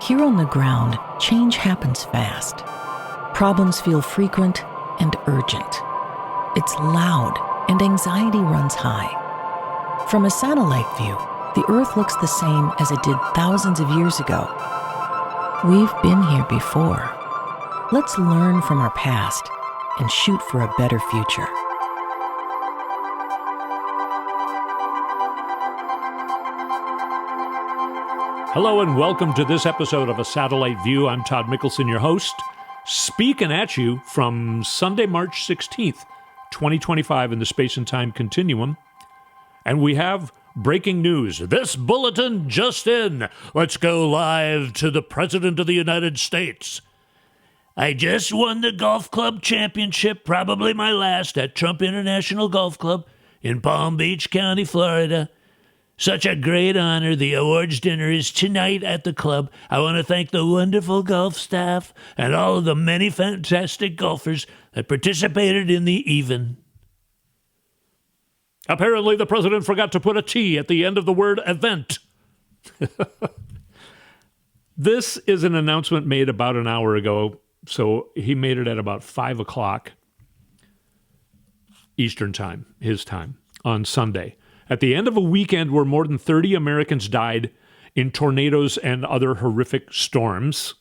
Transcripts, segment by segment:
Here on the ground, change happens fast. Problems feel frequent and urgent. It's loud and anxiety runs high. From a satellite view, the Earth looks the same as it did thousands of years ago. We've been here before. Let's learn from our past and shoot for a better future. Hello and welcome to this episode of A Satellite View. I'm Todd Mikkelson, your host, speaking at you from Sunday, March 16th, 2025 in the space and time continuum. And we have breaking news. This bulletin just in. Let's go live to the President of the United States. I just won the golf club championship, probably my last, at Trump International Golf Club in Palm Beach County, Florida. Such a great honor. The awards dinner is tonight at the club. I want to thank the wonderful golf staff and all of the many fantastic golfers that participated in the event. Apparently, the president forgot to put a T at the end of the word event. This is an announcement made about an hour ago, so he made it at about 5 o'clock Eastern time, his time, on Sunday. At the end of a weekend where more than 30 Americans died in tornadoes and other horrific storms.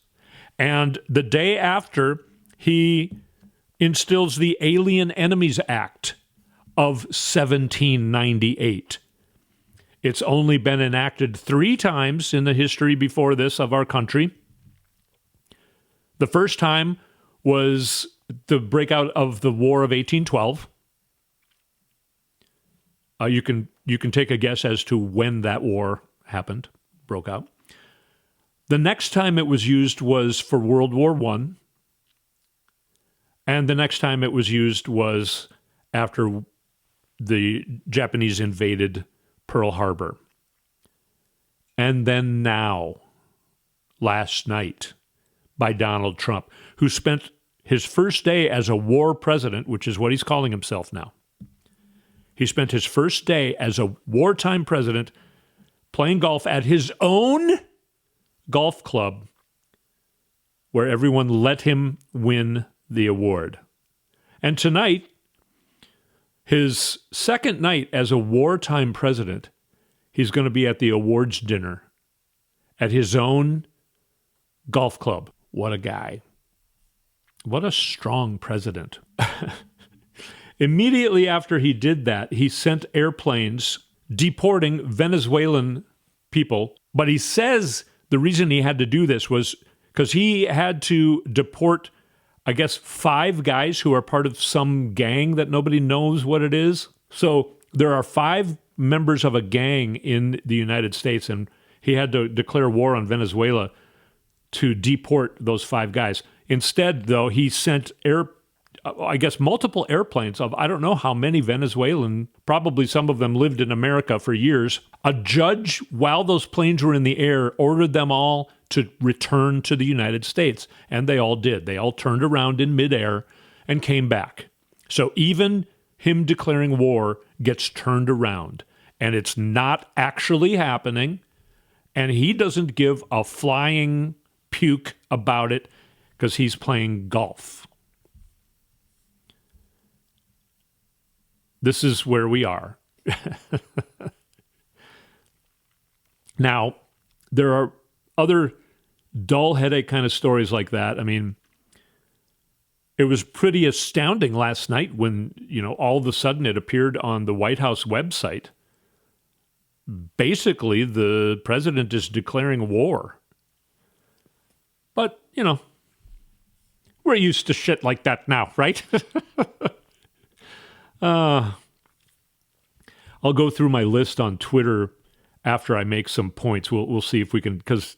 And the day after, he instills the Alien Enemies Act of 1798. It's only been enacted 3 times in the history before this of our country. The first time was the breakout of the War of 1812. You can take a guess as to when that war happened, broke out. The next time it was used was for World War I. And the next time it was used was after the Japanese invaded Pearl Harbor. And then now, last night, by Donald Trump, who spent his first day as a war president, which is what he's calling himself now. He spent his first day as a wartime president playing golf at his own golf club where everyone let him win the award. And tonight, his second night as a wartime president, he's going to be at the awards dinner at his own golf club. What a guy. What a strong president. Immediately after he did that, he sent airplanes deporting Venezuelan people. But he says the reason he had to do this was because he had to deport, I guess, 5 guys who are part of some gang that nobody knows what it is. So there are 5 members of a gang in the United States, and he had to declare war on Venezuela to deport those 5 guys. Instead, though, he sent multiple airplanes of I don't know how many Venezuelan, probably some of them lived in America for years. A judge, while those planes were in the air, ordered them all to return to the United States. And they all did. They all turned around in midair and came back. So even him declaring war gets turned around. And it's not actually happening. And he doesn't give a flying puke about it because he's playing golf. This is where we are. Now, there are other dull headache kind of stories like that. I mean, it was pretty astounding last night when, all of a sudden it appeared on the White House website. Basically, the president is declaring war. But, we're used to shit like that now, right? I'll go through my list on Twitter after I make some points. We'll see if we can, because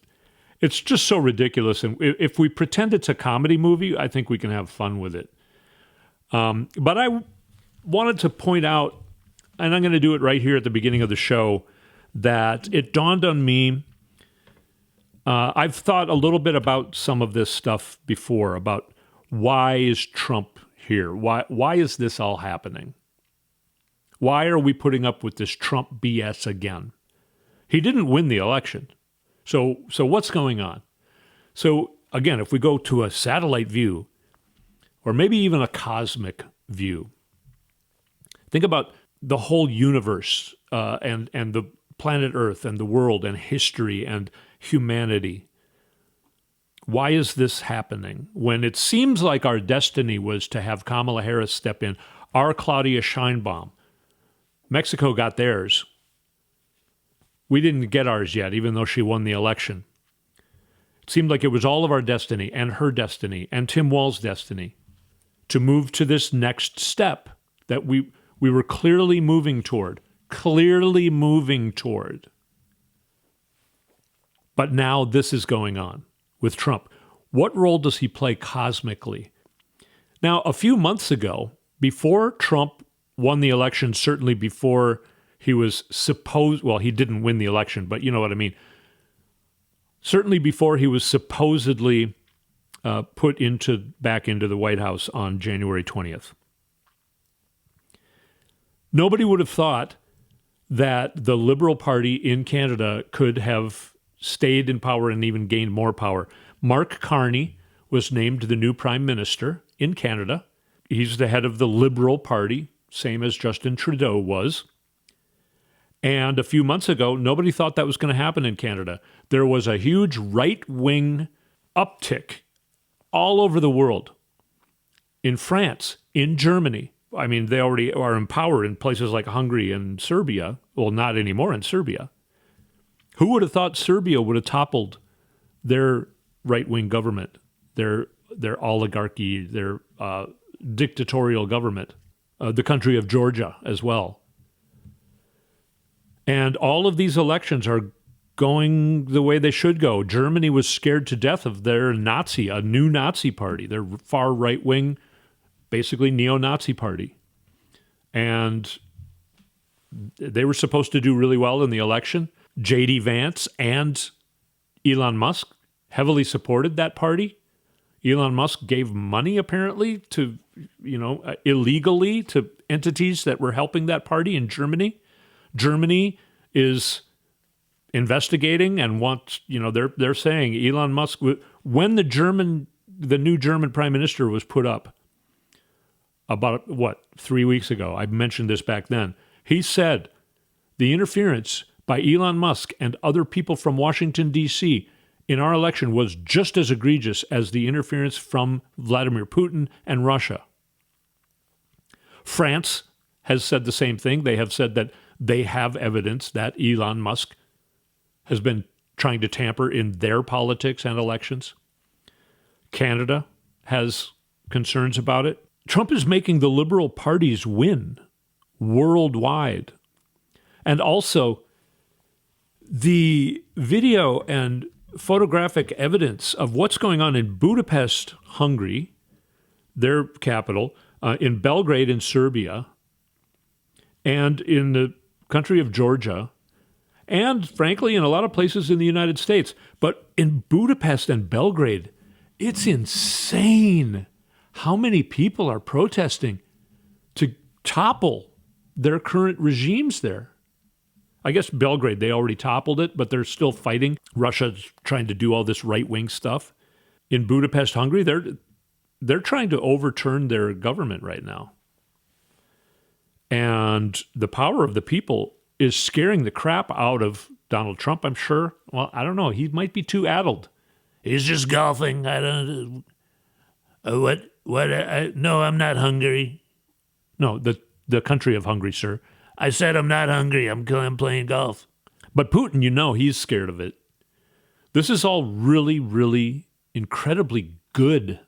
it's just so ridiculous. And if we pretend it's a comedy movie, I think we can have fun with it. But I wanted to point out, and I'm going to do it right here at the beginning of the show, that it dawned on me. I've thought a little bit about some of this stuff before, about why is Trump here? Why is this all happening? Why are we putting up with this Trump BS again? He didn't win the election. So what's going on? So again, if we go to a satellite view, or maybe even a cosmic view, think about the whole universe and the planet Earth and the world and history and humanity. Why is this happening when it seems like our destiny was to have Kamala Harris step in, our Claudia Sheinbaum? Mexico got theirs. We didn't get ours yet, even though she won the election. It seemed like it was all of our destiny and her destiny and Tim Walz's destiny to move to this next step that we were clearly moving toward. But now this is going on with Trump. What role does he play cosmically? Now, a few months ago, before Trump won the election, certainly before he was he didn't win the election, but you know what I mean. Certainly before he was supposedly put back into the White House on January 20th. Nobody would have thought that the Liberal Party in Canada could have stayed in power and even gained more power. Mark Carney was named the new prime minister in Canada. He's the head of the Liberal Party, same as Justin Trudeau was. And a few months ago, nobody thought that was going to happen in Canada. There was a huge right-wing uptick all over the world. In France, in Germany. I mean, they already are in power in places like Hungary and Serbia. Well, not anymore in Serbia. Who would have thought Serbia would have toppled their right-wing government, their oligarchy, their dictatorial government, the country of Georgia as well. And all of these elections are going the way they should go. Germany was scared to death of their a new Nazi party, their far right-wing, basically neo-Nazi party. And they were supposed to do really well in the election. J.D. Vance and Elon Musk heavily supported that party. Elon Musk gave money, apparently, to, illegally to entities that were helping that party in Germany. Germany is investigating and wants, they're saying Elon Musk, when the new German prime minister was put up about, 3 weeks ago, I mentioned this back then, he said the interference by Elon Musk and other people from Washington, D.C. in our election was just as egregious as the interference from Vladimir Putin and Russia. France has said the same thing. They have said that they have evidence that Elon Musk has been trying to tamper in their politics and elections. Canada has concerns about it. Trump is making the liberal parties win worldwide. And also, the video and photographic evidence of what's going on in Budapest, Hungary, their capital, in Belgrade in Serbia, and in the country of Georgia, and frankly, in a lot of places in the United States. But in Budapest and Belgrade, it's insane how many people are protesting to topple their current regimes there. I guess Belgrade, they already toppled it, but they're still fighting. Russia's trying to do all this right-wing stuff. In Budapest, Hungary, they're trying to overturn their government right now. And the power of the people is scaring the crap out of Donald Trump, I'm sure. Well, I don't know. He might be too addled. He's just golfing. I don't... What? No, I'm not hungry. No, the country of Hungary, sir. I said I'm not hungry. I'm playing golf. But Putin, he's scared of it. This is all really, really incredibly good,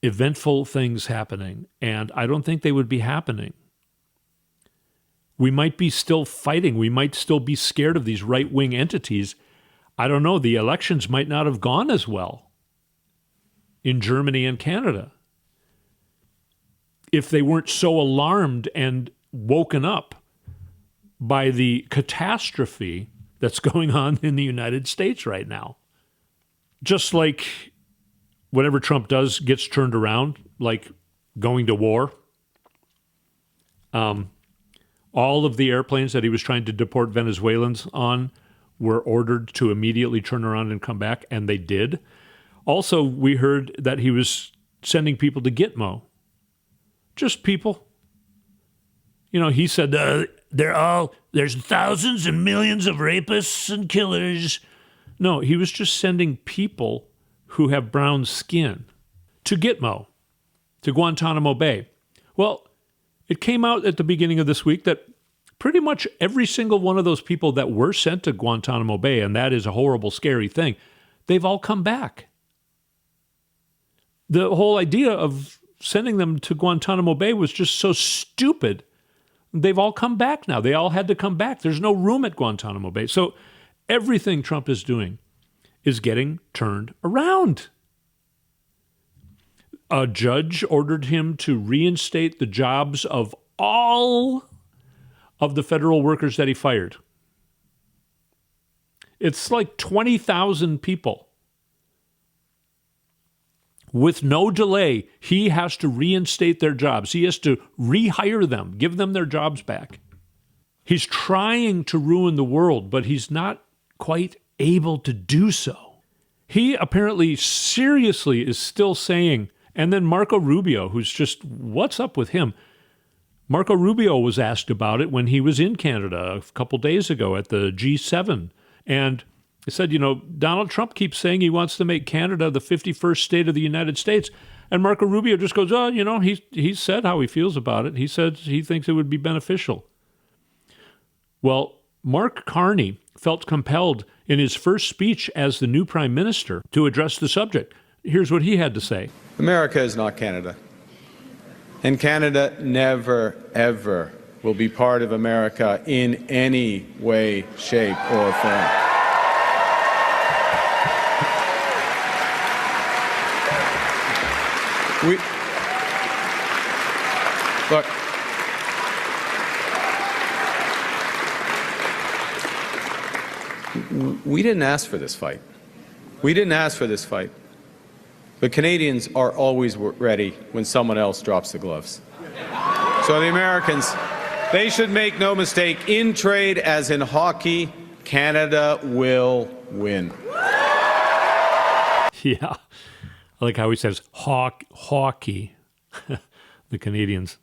eventful things happening. And I don't think they would be happening. We might be still fighting. We might still be scared of these right-wing entities. I don't know. The elections might not have gone as well in Germany and Canada if they weren't so alarmed and woken up by the catastrophe that's going on in the United States right now. Just like whatever Trump does gets turned around, like going to war. All of the airplanes that he was trying to deport Venezuelans on were ordered to immediately turn around and come back, and they did. Also, we heard that he was sending people to Gitmo. Just people. You know, he said, there's thousands and millions of rapists and killers. No, he was just sending people who have brown skin to Gitmo, to Guantanamo Bay. Well, it came out at the beginning of this week that pretty much every single one of those people that were sent to Guantanamo Bay, and that is a horrible, scary thing, they've all come back. The whole idea of sending them to Guantanamo Bay was just so stupid. They've all come back now. They all had to come back. There's no room at Guantanamo Bay. So everything Trump is doing is getting turned around. A judge ordered him to reinstate the jobs of all of the federal workers that he fired. It's like 20,000 people. With no delay, he has to reinstate their jobs. He has to rehire them, give them their jobs back. He's trying to ruin the world, but he's not quite able to do so. He apparently seriously is still saying, and then Marco Rubio, who's just, what's up with him? Marco Rubio was asked about it when he was in Canada a couple days ago at the G7. And he said, you know, Donald Trump keeps saying he wants to make Canada the 51st state of the United States. And Marco Rubio just goes, oh, you know, he said how he feels about it. He said he thinks it would be beneficial. Well, Mark Carney felt compelled in his first speech as the new prime minister to address the subject. Here's what he had to say. America is not Canada. And Canada never, ever will be part of America in any way, shape, or form. Look, we didn't ask for this fight. We didn't ask for this fight. But Canadians are always ready when someone else drops the gloves. So the Americans, they should make no mistake, in trade as in hockey, Canada will win. Yeah. I like how he says hockey. The Canadians.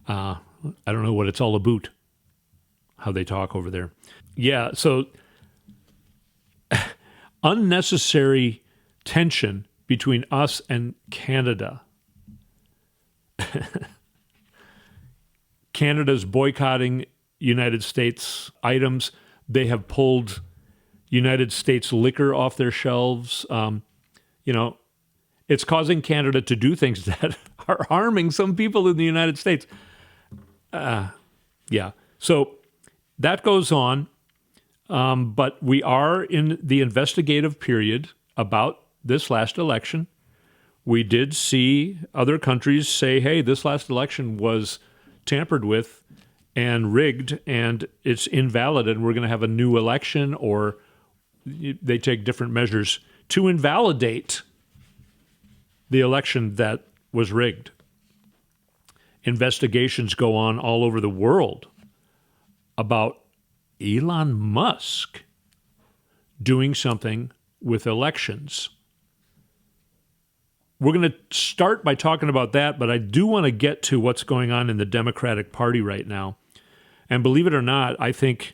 I don't know what it's all about, how they talk over there. Yeah, so unnecessary tension between us and Canada. Canada's boycotting United States items. They have pulled United States liquor off their shelves. You know, it's causing Canada to do things that are harming some people in the United States. Yeah, so that goes on. But we are in the investigative period about this last election. We did see other countries say, hey, this last election was tampered with and rigged, and it's invalid, and we're going to have a new election, or they take different measures to invalidate the election that was rigged. Investigations go on all over the world about Elon Musk doing something with elections. We're going to start by talking about that, but I do want to get to what's going on in the Democratic Party right now. And believe it or not, I think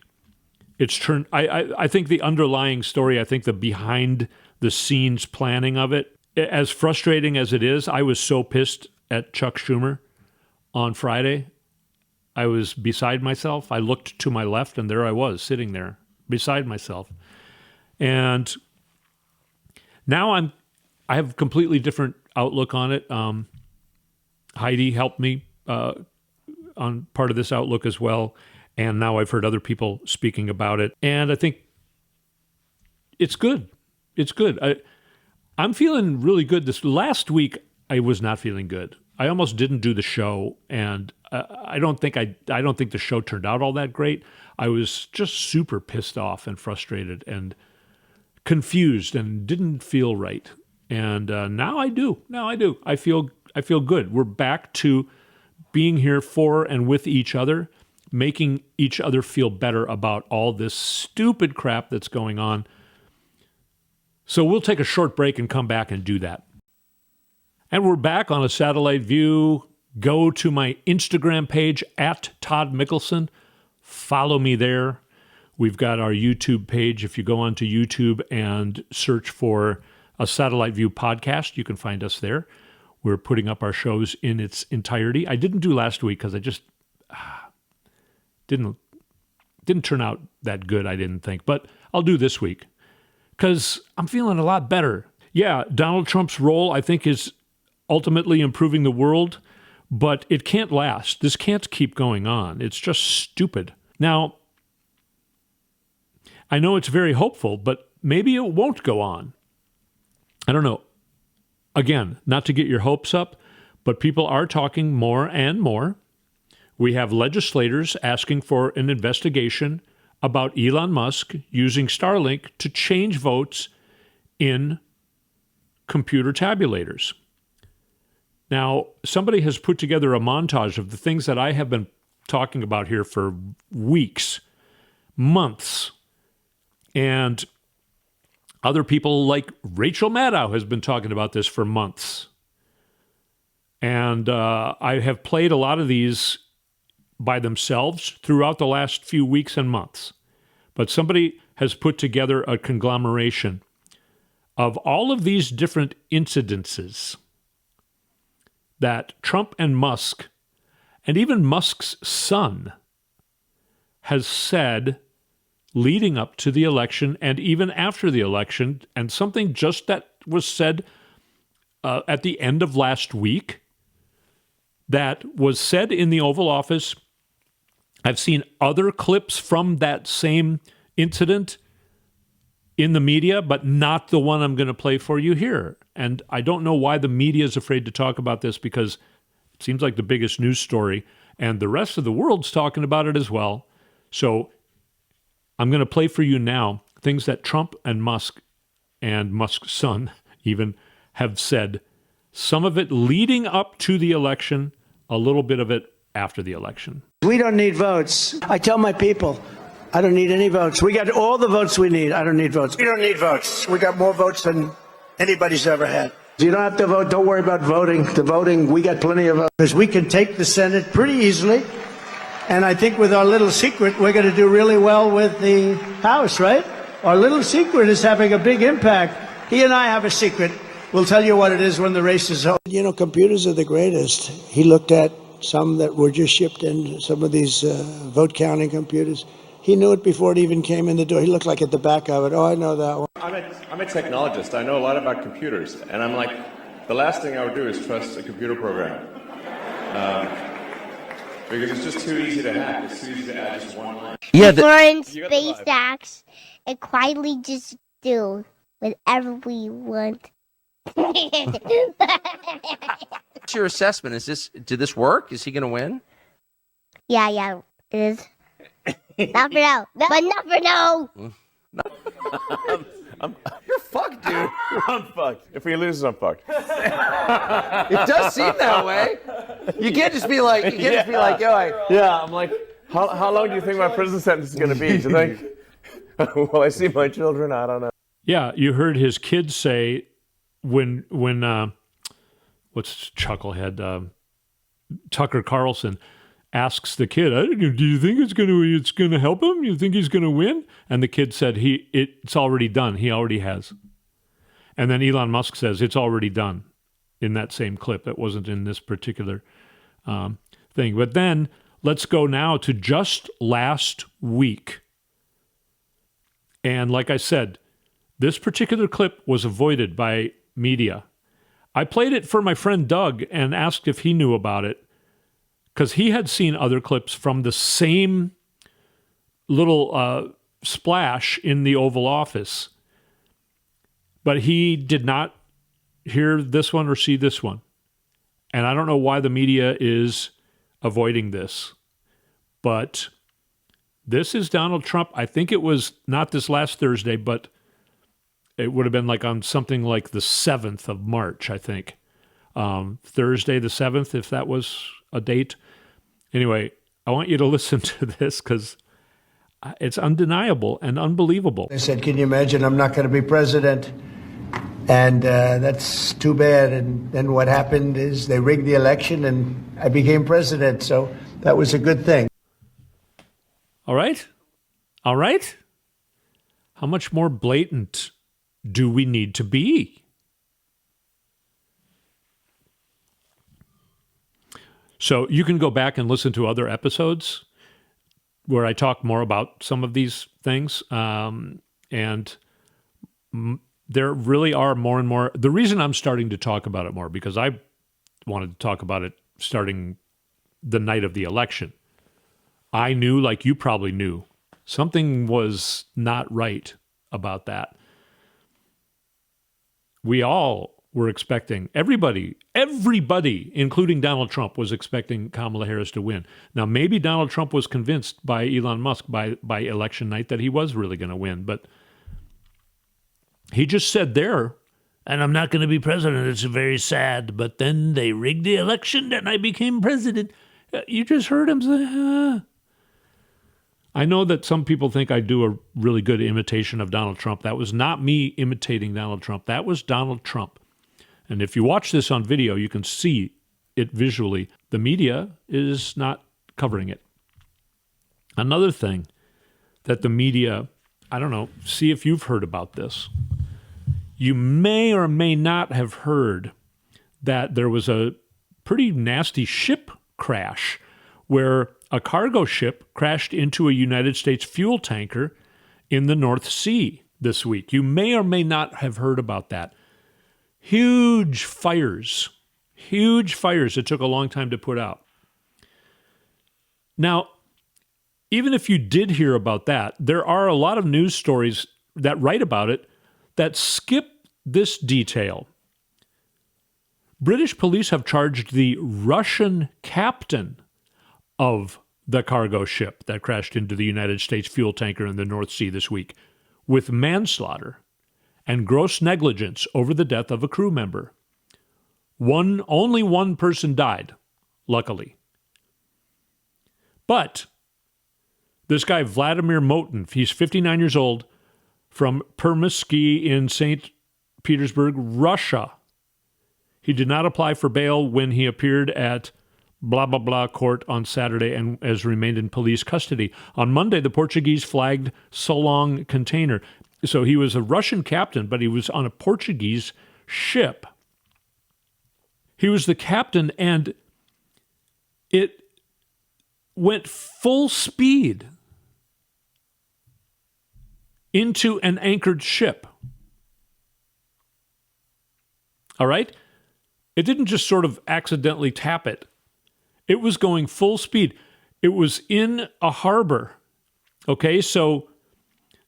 it's turned. I think the underlying story, I think the behind the scenes planning of it, as frustrating as it is, I was so pissed at Chuck Schumer on Friday. I was beside myself. I looked to my left, and there I was, sitting there, beside myself. And now I have a completely different outlook on it. Heidi helped me on part of this outlook as well, and now I've heard other people speaking about it, and I think it's good. It's good. I'm feeling really good. This last week, I was not feeling good. I almost didn't do the show, and I don't think the show turned out all that great. I was just super pissed off and frustrated and confused and didn't feel right. And now I do. I feel good. We're back to being here for and with each other, making each other feel better about all this stupid crap that's going on. So we'll take a short break and come back and do that. And we're back on a satellite view. Go to my Instagram page at Todd Mikkelson. Follow me there. We've got our YouTube page. If you go onto YouTube and search for a Satellite View podcast, you can find us there. We're putting up our shows in its entirety. I didn't do last week because I just didn't turn out that good, I didn't think. But I'll do this week because I'm feeling a lot better. Yeah, Donald Trump's role, I think, is ultimately improving the world, but it can't last. This can't keep going on. It's just stupid. Now, I know it's very hopeful, but maybe it won't go on. I don't know. Again, not to get your hopes up, but people are talking more and more. We have legislators asking for an investigation about Elon Musk using Starlink to change votes in computer tabulators. Now, somebody has put together a montage of the things that I have been talking about here for weeks, months, and other people like Rachel Maddow has been talking about this for months. And I have played a lot of these by themselves throughout the last few weeks and months. But somebody has put together a conglomeration of all of these different incidences that Trump and Musk, and even Musk's son, has said leading up to the election and even after the election, and something just that was said at the end of last week that was said in the Oval Office. I've seen other clips from that same incident in the media, but not the one I'm going to play for you here. And I don't know why the media is afraid to talk about this, because it seems like the biggest news story, and the rest of the world's talking about it as well. So I'm going to play for you now things that Trump and Musk's son even have said. Some of it leading up to the election, a little bit of it after the election. We don't need votes. I tell my people, I don't need any votes. We got all the votes we need. I don't need votes. We don't need votes. We got more votes than anybody's ever had. You don't have to vote. Don't worry about voting. The voting, we got plenty of votes. Because we can take the Senate pretty easily. And I think with our little secret, we're going to do really well with the House, right? Our little secret is having a big impact. He and I have a secret. We'll tell you what it is when the race is over. You know, computers are the greatest. He looked at some that were just shipped in, some of these vote counting computers. He knew it before it even came in the door. He looked like at the back of it. Oh, I know that one. I'm a technologist. I know a lot about computers. And I'm like, the last thing I would do is trust a computer program. Because it's just too easy to hack. It's too easy to add just one line. Yeah, we're in SpaceX and quietly just do whatever we want. What's your assessment? Did this work? Is he going to win? Yeah, it is. Not for now, but not for now. You're fucked, dude. I'm fucked. If we lose, I'm fucked. It does seem that way. You can't just be like, yo. Yeah, I'm like, how long do you think my prison sentence is going to be? Do you think? Will I see my children? I don't know. Yeah, you heard his kids say when what's Chucklehead? Tucker Carlson asks the kid, "Do you think it's going to help him? You think he's going to win?" And the kid said, "It's already done. He already has." And then Elon Musk says, "It's already done," in that same clip. It wasn't in this particular thing. But then let's go now to just last week. And like I said, this particular clip was avoided by media. I played it for my friend Doug and asked if he knew about it, because he had seen other clips from the same little splash in the Oval Office. But he did not hear this one or see this one. And I don't know why the media is avoiding this. But this is Donald Trump. I think it was not this last Thursday, but it would have been like on something like the 7th of March, I think. Thursday the 7th, if that was a date. Anyway, I want you to listen to this because it's undeniable and unbelievable. They said, can you imagine I'm not going to be president? And that's too bad. And then what happened is they rigged the election and I became president. So that was a good thing. All right? All right? How much more blatant do we need to be? So you can go back and listen to other episodes where I talk more about some of these things. And there really are more and more. The reason I'm starting to talk about it more, because I wanted to talk about it starting the night of the election. I knew, like you probably knew, something was not right about that. We all were expecting, everybody, including Donald Trump, was expecting Kamala Harris to win. Now, maybe Donald Trump was convinced by Elon Musk by election night that he was really going to win, but he just said there, and I'm not going to be president. It's very sad, but then they rigged the election and I became president. You just heard him say, I know that some people think I do a really good imitation of Donald Trump. That was not me imitating Donald Trump. That was Donald Trump. And if you watch this on video, you can see it visually. The media is not covering it. Another thing that the media, I don't know, see if you've heard about this. You may or may not have heard that there was a pretty nasty ship crash where a cargo ship crashed into a United States fuel tanker in the North Sea this week. You may or may not have heard about that. Huge fires. It took a long time to put out. Now, even if you did hear about that, there are a lot of news stories that write about it that skip this detail. British police have charged the Russian captain of the cargo ship that crashed into the United States fuel tanker in the North Sea this week with manslaughter and gross negligence over the death of a crew member. Only one person died, luckily. But this guy, Vladimir Motin, he's 59 years old, from Permysky in St. Petersburg, Russia. He did not apply for bail when he appeared at blah, blah, blah court on Saturday and has remained in police custody. On Monday, the Portuguese flagged Solong container. So he was a Russian captain, but he was on a Portuguese ship. He was the captain, and it went full speed into an anchored ship. All right? It didn't just sort of accidentally tap it. It was going full speed. It was in a harbor. Okay, so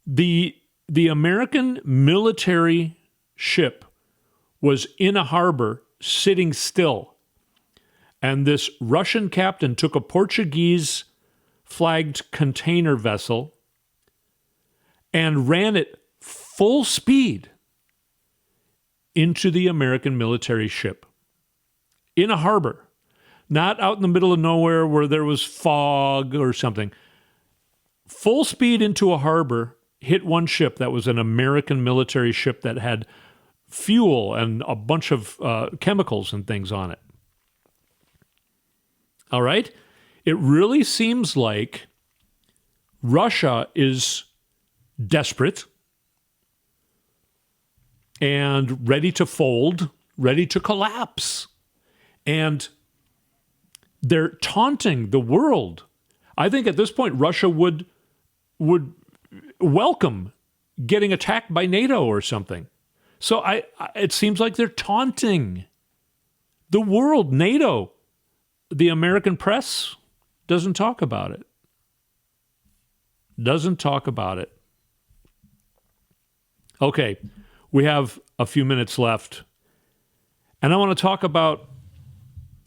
the American military ship was in a harbor sitting still. And this Russian captain took a Portuguese flagged container vessel and ran it full speed into the American military ship in a harbor, not out in the middle of nowhere where there was fog or something. Full speed into a harbor, hit one ship that was an American military ship that had fuel and a bunch of chemicals and things on it. All right? It really seems like Russia is desperate and ready to fold, ready to collapse. And they're taunting the world. I think at this point, Russia would welcome getting attacked by NATO or something. So it seems like they're taunting the world. NATO, the American press doesn't talk about it. Doesn't talk about it. Okay, we have a few minutes left. And I want to talk about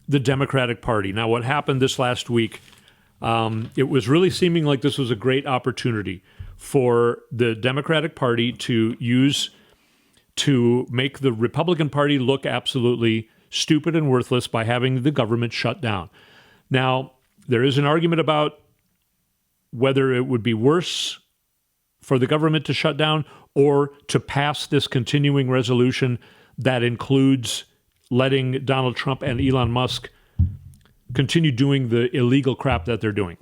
the Democratic Party. Now, what happened this last week, it was really seeming like this was a great opportunity for the Democratic Party to make the Republican Party look absolutely stupid and worthless by having the government shut down. Now, there is an argument about whether it would be worse for the government to shut down or to pass this continuing resolution that includes letting Donald Trump and Elon Musk continue doing the illegal crap that they're doing.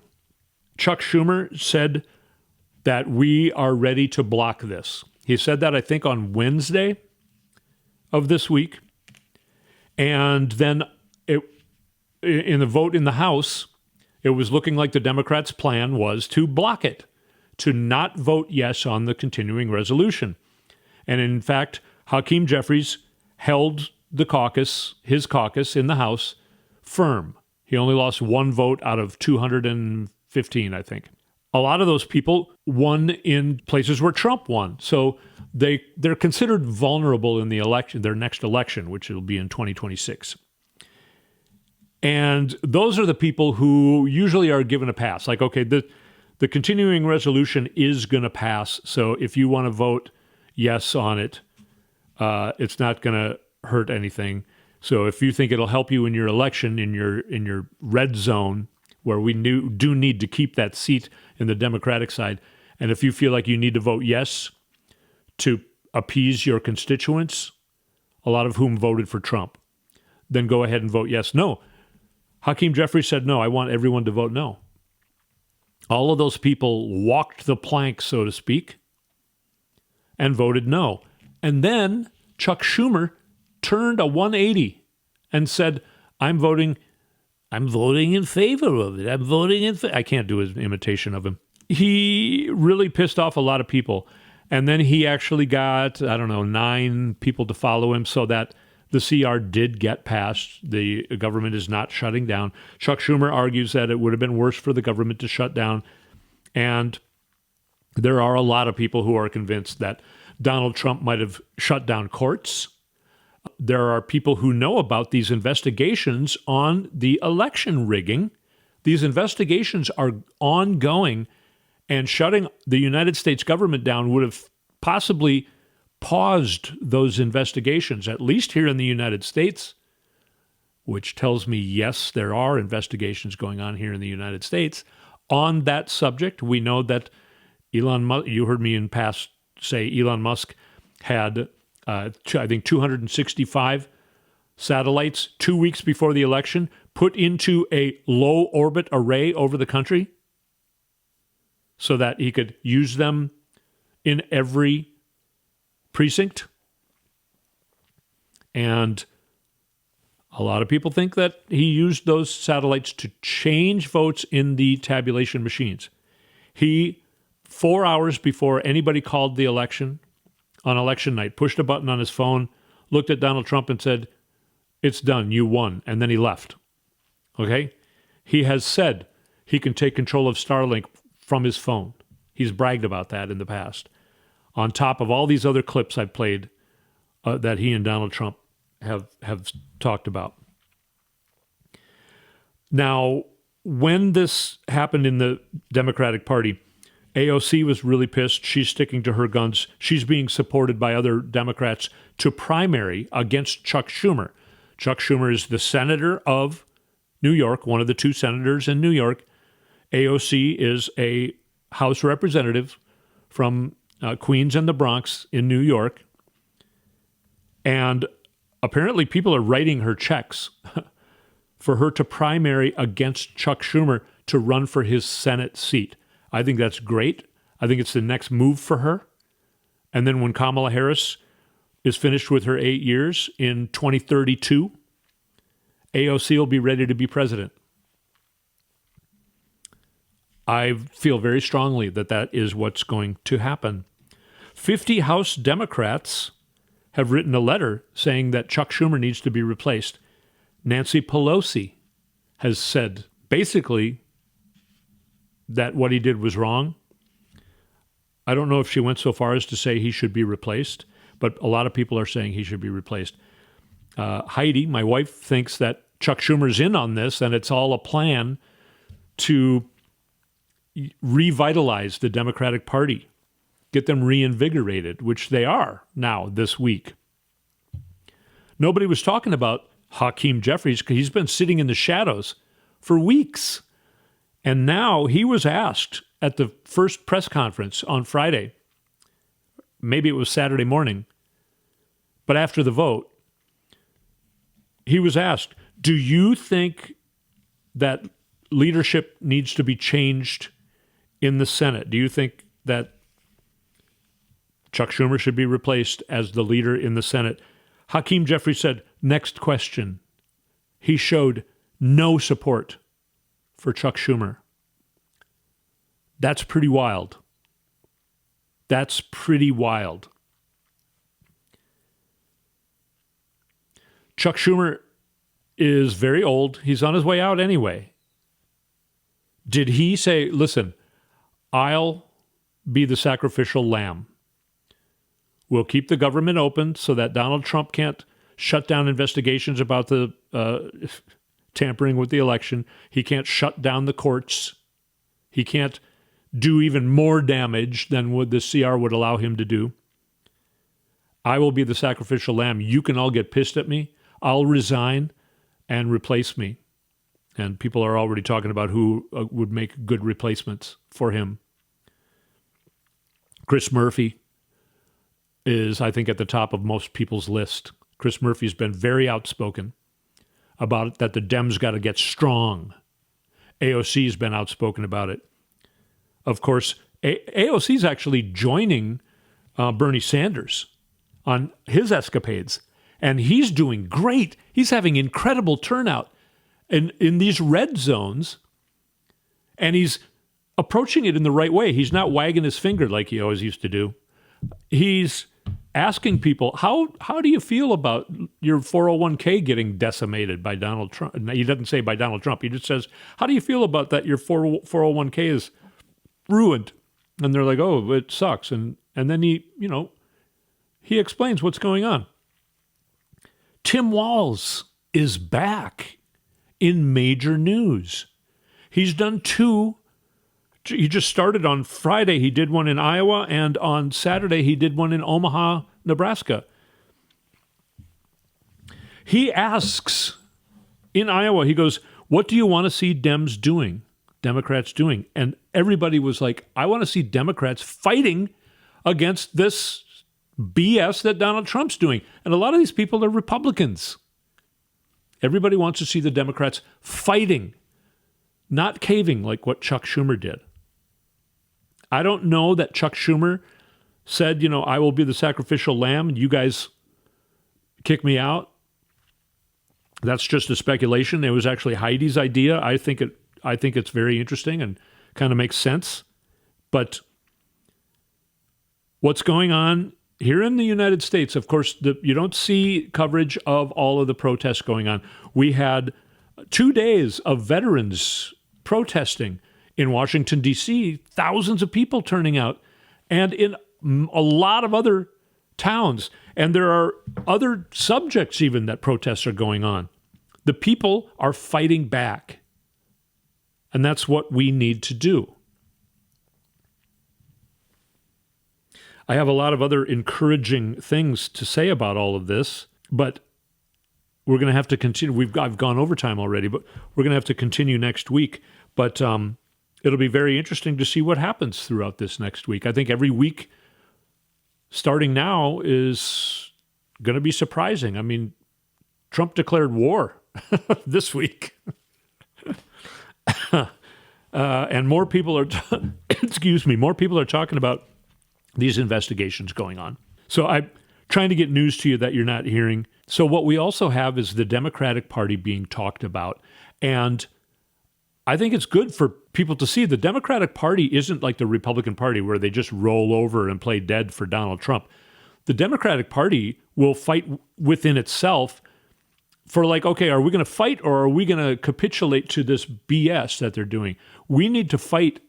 Chuck Schumer said that we are ready to block this. He said that, I think, on Wednesday of this week. And then in the vote in the House, it was looking like the Democrats' plan was to block it, to not vote yes on the continuing resolution. And in fact, Hakeem Jeffries held the caucus, his caucus in the House, firm. He only lost one vote out of 215, I think. A lot of those people won in places where Trump won. So they're considered vulnerable in the election, their next election, which will be in 2026. And those are the people who usually are given a pass. Like, okay, the continuing resolution is going to pass. So if you want to vote yes on it, it's not going to hurt anything. So if you think it'll help you in your election, in your red zone, where we do need to keep that seat in the Democratic side, and if you feel like you need to vote yes to appease your constituents, a lot of whom voted for Trump, then go ahead and vote yes. No. Hakeem Jeffries said, no, I want everyone to vote no. All of those people walked the plank, so to speak, and voted no. And then Chuck Schumer turned a 180 and said, I'm voting in favor of it. I can't do his imitation of him. He really pissed off a lot of people. And then he actually got, 9 people to follow him so that the CR did get passed. The government is not shutting down. Chuck Schumer argues that it would have been worse for the government to shut down. And there are a lot of people who are convinced that Donald Trump might have shut down courts. There are people who know about these investigations on the election rigging. These investigations are ongoing, and shutting the United States government down would have possibly paused those investigations, at least here in the United States, which tells me, yes, there are investigations going on here in the United States on that subject. We know that Elon Musk, you heard me in past say Elon Musk had, I think, 265 satellites 2 weeks before the election put into a low orbit array over the country so that he could use them in every precinct. And a lot of people think that he used those satellites to change votes in the tabulation machines. He, 4 hours before anybody called the election, on election night, pushed a button on his phone, looked at Donald Trump and said, "It's done, you won," and then he left. Okay? He has said he can take control of Starlink from his phone. He's bragged about that in the past. On top of all these other clips I've played that he and Donald Trump have talked about. Now, when this happened in the Democratic Party, AOC was really pissed. She's sticking to her guns. She's being supported by other Democrats to primary against Chuck Schumer. Chuck Schumer is the senator of New York, one of the 2 senators in New York. AOC is a House representative from Queens and the Bronx in New York. And apparently people are writing her checks for her to primary against Chuck Schumer to run for his Senate seat. I think that's great. I think it's the next move for her. And then when Kamala Harris is finished with her 8 years in 2032, AOC will be ready to be president. I feel very strongly that that is what's going to happen. 50 House Democrats have written a letter saying that Chuck Schumer needs to be replaced. Nancy Pelosi has said basically that what he did was wrong. I don't know if she went so far as to say he should be replaced, but a lot of people are saying he should be replaced. Heidi, my wife, thinks that Chuck Schumer's in on this and it's all a plan to revitalize the Democratic Party, get them reinvigorated, which they are now this week. Nobody was talking about Hakeem Jeffries because he's been sitting in the shadows for weeks. And now he was asked at the first press conference on Friday maybe it was Saturday morning, but after the vote, he was asked, do you think that leadership needs to be changed in the Senate? Do you think that Chuck Schumer should be replaced as the leader in the Senate? Hakeem Jeffries said, next question. He showed no support for Chuck Schumer. That's pretty wild. That's pretty wild. Chuck Schumer is very old. He's on his way out anyway. Did he say, listen, I'll be the sacrificial lamb. We'll keep the government open so that Donald Trump can't shut down investigations about the tampering with the election. He can't shut down the courts. He can't do even more damage than what the CR would allow him to do. I will be the sacrificial lamb. You can all get pissed at me. I'll resign and replace me. And people are already talking about who would make good replacements for him. Chris Murphy is, I think, at the top of most people's list. Chris Murphy's been very outspoken about it, that the Dems got to get strong. AOC's been outspoken about it. Of course, AOC's actually joining Bernie Sanders on his escapades, and he's doing great. He's having incredible turnout in these red zones, and he's approaching it in the right way. He's not wagging his finger like he always used to do. He's asking people, how do you feel about your 401k getting decimated by Donald Trump? He doesn't say by Donald Trump. He just says, how do you feel about that your 401k is ruined? And they're like, oh, it sucks. And then he explains what's going on. Tim Walz is back in major news. He's done two. He just started on Friday. He did one in Iowa, and on Saturday he did one in Omaha, Nebraska. He asks in Iowa, he goes, what do you want to see Democrats doing? And everybody was like, I want to see Democrats fighting against this BS that Donald Trump's doing. And a lot of these people are Republicans. Everybody wants to see the Democrats fighting, not caving like what Chuck Schumer did. I don't know that Chuck Schumer said, I will be the sacrificial lamb and you guys kick me out. That's just a speculation. It was actually Heidi's idea. I think it's very interesting and kind of makes sense. But what's going on here in the United States, of course, you don't see coverage of all of the protests going on. We had 2 days of veterans protesting in Washington, D.C., thousands of people turning out, and in a lot of other towns. And there are other subjects even that protests are going on. The people are fighting back. And that's what we need to do. I have a lot of other encouraging things to say about all of this, but we're going to have to continue. I've gone overtime already, but we're going to have to continue next week. But it'll be very interesting to see what happens throughout this next week. I think every week starting now is going to be surprising. I mean, Trump declared war this week. And more people are, more people are talking about these investigations going on. So I'm trying to get news to you that you're not hearing. So what we also have is the Democratic Party being talked about. And I think it's good for people to see the Democratic Party isn't like the Republican Party where they just roll over and play dead for Donald Trump. The Democratic Party will fight within itself for okay, are we going to fight or are we going to capitulate to this BS that they're doing? We need to fight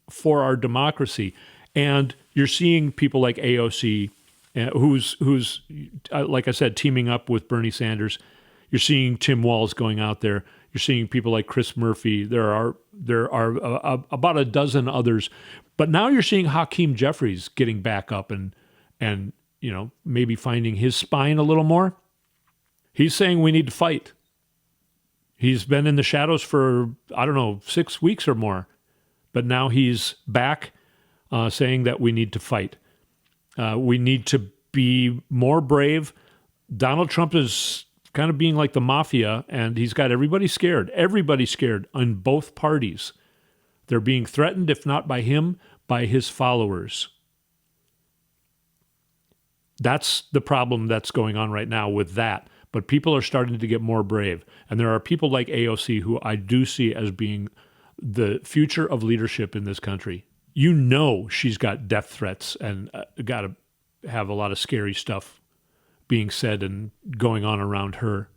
for our democracy. And you're seeing people like AOC, who's like I said, teaming up with Bernie Sanders. You're seeing Tim Walz going out there. You're seeing people like Chris Murphy. There are about a dozen others. But now you're seeing Hakeem Jeffries getting back up and maybe finding his spine a little more. He's saying we need to fight. He's been in the shadows for, 6 weeks or more. But now he's back saying that we need to fight. We need to be more brave. Donald Trump is kind of being like the mafia, and he's got everybody scared. Everybody scared on both parties. They're being threatened, if not by him, by his followers. That's the problem that's going on right now with that. But people are starting to get more brave. And there are people like AOC who I do see as being the future of leadership in this country. You know she's got death threats and got to have a lot of scary stuff being said and going on around her.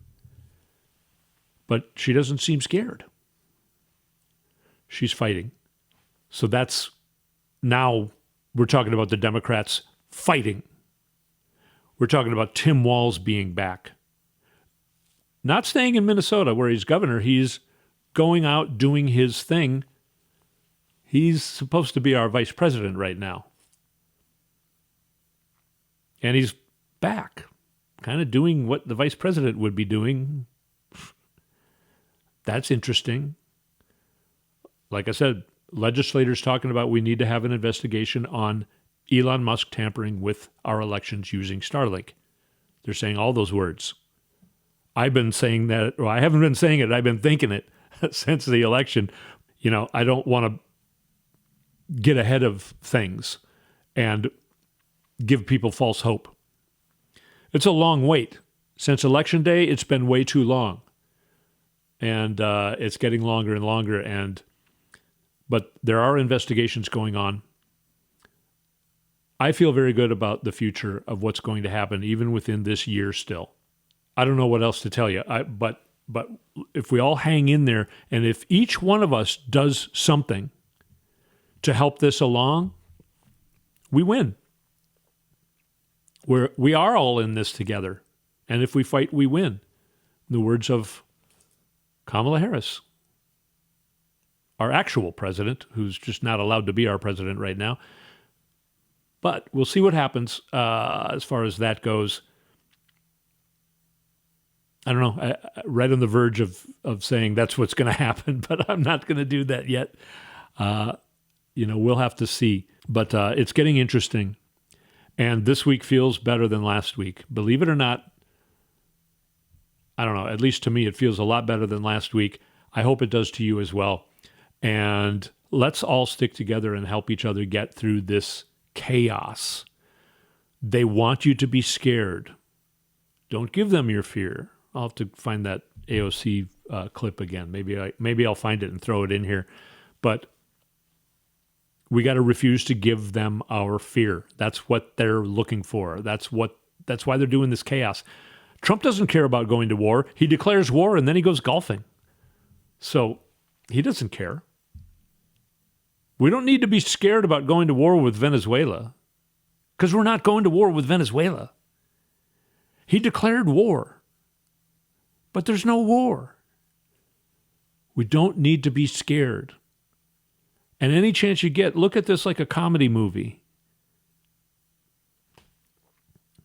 But she doesn't seem scared. She's fighting. So that's now we're talking about the Democrats fighting. We're talking about Tim Walz being back. Not staying in Minnesota where he's governor. He's going out doing his thing. He's supposed to be our vice president right now. And he's back, kind of doing what the vice president would be doing. That's interesting. Like I said, legislators talking about we need to have an investigation on Elon Musk tampering with our elections using Starlink. They're saying all those words. I've been saying that, or I haven't been saying it, I've been thinking it since the election. You know, I don't want to get ahead of things and give people false hope. It's a long wait. Since Election Day, it's been way too long. And it's getting longer and longer. But there are investigations going on. I feel very good about the future of what's going to happen, even within this year still. I don't know what else to tell you. But if we all hang in there, and if each one of us does something to help this along, we win. We are all in this together. And if we fight, we win. In the words of Kamala Harris, our actual president, who's just not allowed to be our president right now. But we'll see what happens as far as that goes. I don't know, right on the verge of saying that's what's going to happen, but I'm not going to do that yet. We'll have to see. But it's getting interesting. And this week feels better than last week. Believe it or not, I don't know, at least to me, it feels a lot better than last week. I hope it does to you as well. And let's all stick together and help each other get through this chaos. They want you to be scared. Don't give them your fear. I'll have to find that AOC clip again. Maybe I'll find it and throw it in here. But we got to refuse to give them our fear. That's what they're looking for. That's why they're doing this chaos. Trump doesn't care about going to war. He declares war and then he goes golfing. So he doesn't care. We don't need to be scared about going to war with Venezuela because we're not going to war with Venezuela. He declared war, but there's no war. We don't need to be scared. And any chance you get, look at this like a comedy movie.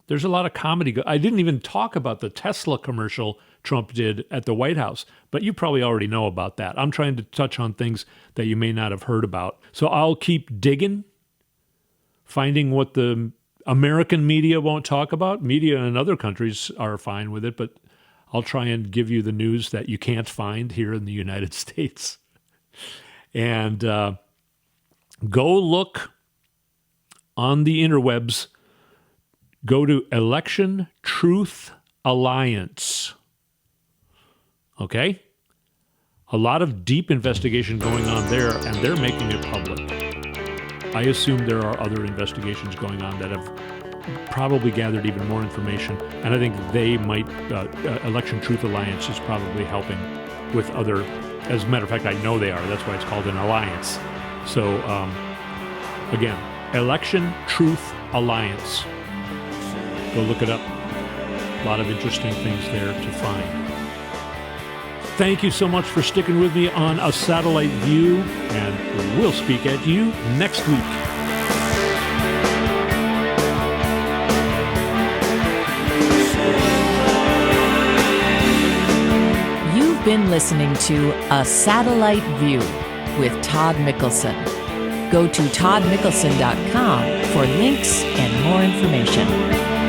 There's a lot of comedy. I didn't even talk about the Tesla commercial Trump did at the White House, but you probably already know about that. I'm trying to touch on things that you may not have heard about. So I'll keep digging, finding what the American media won't talk about. Media in other countries are fine with it, but I'll try and give you the news that you can't find here in the United States. And go look on the interwebs. Go to Election Truth Alliance. Okay? A lot of deep investigation going on there, and they're making it public. I assume there are other investigations going on that have probably gathered even more information, and I think they might, Election Truth Alliance is probably helping with other, as a matter of fact, I know they are. That's why it's called an alliance. So, again, Election Truth Alliance. Go look it up. A lot of interesting things there to find. Thank you so much for sticking with me on A Satellite View, and we'll speak at you next week. You've been listening to A Satellite View with Todd Mikkelson. Go to toddmikkelson.com for links and more information.